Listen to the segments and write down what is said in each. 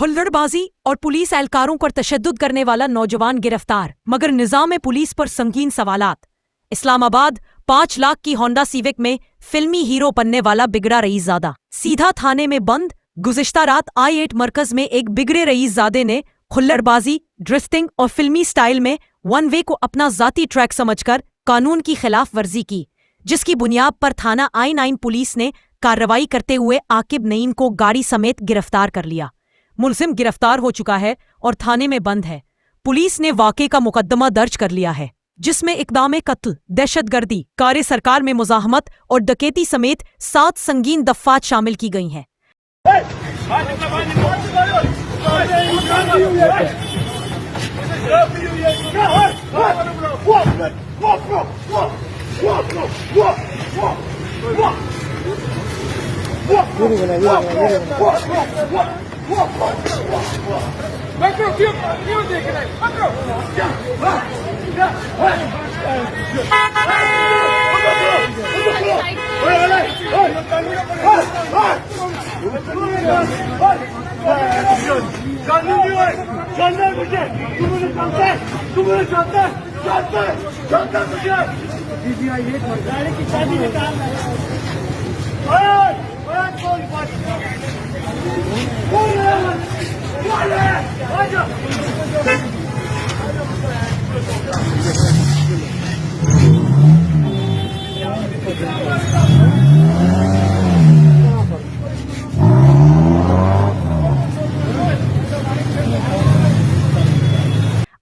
हुल्लड़बाजी और पुलिस एहलकारों पर तशद्दुद करने वाला नौजवान गिरफ्तार, मगर निज़ाम पुलिस पर संगीन सवालात। इस्लामाबाद 5 लाख की होंडा सिविक में फिल्मी हीरो बनने वाला बिगड़ा रईसज़ादा सीधा थाने में बंद। गुज़िश्ता रात I-8 मरकज में एक बिगड़े रईसज़ादे ने हुल्लड़बाजी, ड्रिफ्टिंग और फिल्मी स्टाइल में वन वे को अपना ज़ाती ट्रैक समझकर कानून की खिलाफ वर्जी की, जिसकी बुनियाद पर थाना I-9 पुलिस ने कार्रवाई करते हुए आकिब नईम को गाड़ी समेत गिरफ्तार कर लिया। मुलजिम गिरफ्तार हो चुका है और थाने में बंद है। पुलिस ने वाक़े का मुकदमा दर्ज कर लिया है, जिसमें इक़दाम कत्ल, दहशतगर्दी, कार सरकार में मुज़ाहमत और डकैती समेत 7 संगीन दफ़्फ़ात शामिल की गई हैं।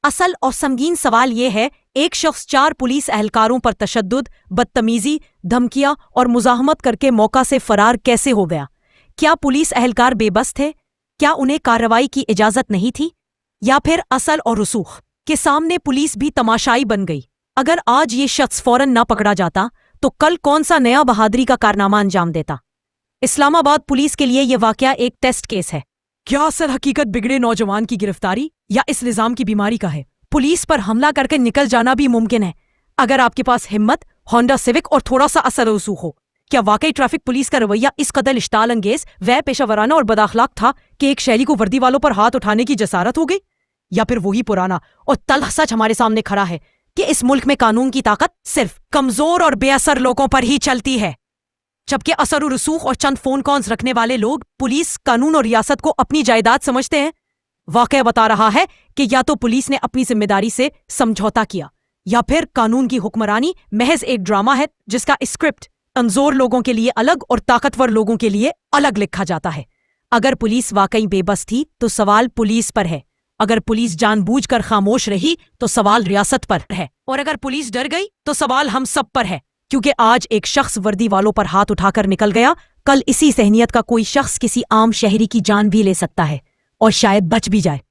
असल और संगीन सवाल ये है, एक शख्स 4 पुलिस एहलकारों पर तशद्दुद, बदतमीजी, धमकियां और मुज़ाहमत करके मौका से फरार कैसे हो गया? क्या पुलिस एहलकार बेबस थे? क्या उन्हें कार्रवाई की इजाज़त नहीं थी? या फिर असल और रसूख के सामने पुलिस भी तमाशाई बन गई? अगर आज ये शख्स फौरन ना पकड़ा जाता तो कल कौन सा नया बहादुरी का कारनामा अंजाम देता? इस्लामाबाद पुलिस के लिए ये वाकया एक टेस्ट केस है। क्या असल हकीकत बिगड़े नौजवान की गिरफ्तारी या इस निजाम की बीमारी का है? पुलिस पर हमला करके निकल जाना भी मुमकिन है, अगर आपके पास हिम्मत, होंडा सिविक और थोड़ा सा असर रसूख हो। क्या वाकई ट्रैफिक पुलिस का रवैया इस कदर इश्ताल अंगेज, वह पेशावराना और बदअखलाक था कि एक शहरी को वर्दी वालों पर हाथ उठाने की जसारत हो गई? या फिर वही पुराना और तल्ख सच हमारे सामने खड़ा है कि इस मुल्क में कानून की ताकत सिर्फ कमजोर और बेअसर लोगों पर ही चलती है, जबकि असर और रसूख और चंद फोन कॉल्स रखने वाले लोग पुलिस, कानून और रियासत को अपनी जायदाद समझते हैं? वाकया बता रहा है कि या तो पुलिस ने अपनी जिम्मेदारी से समझौता किया, या फिर कानून की हुक्मरानी महज एक ड्रामा है जिसका स्क्रिप्ट कमजोर लोगों के लिए अलग और ताकतवर लोगों के लिए अलग लिखा जाता है। अगर पुलिस वाकई बेबस थी तो सवाल पुलिस पर है, अगर पुलिस जानबूझकर खामोश रही तो सवाल रियासत पर है, और अगर पुलिस डर गई तो सवाल हम सब पर है। क्योंकि आज एक शख्स वर्दी वालों पर हाथ उठाकर निकल गया, कल इसी सहनियत का कोई शख्स किसी आम शहरी की जान भी ले सकता है और शायद बच भी जाए।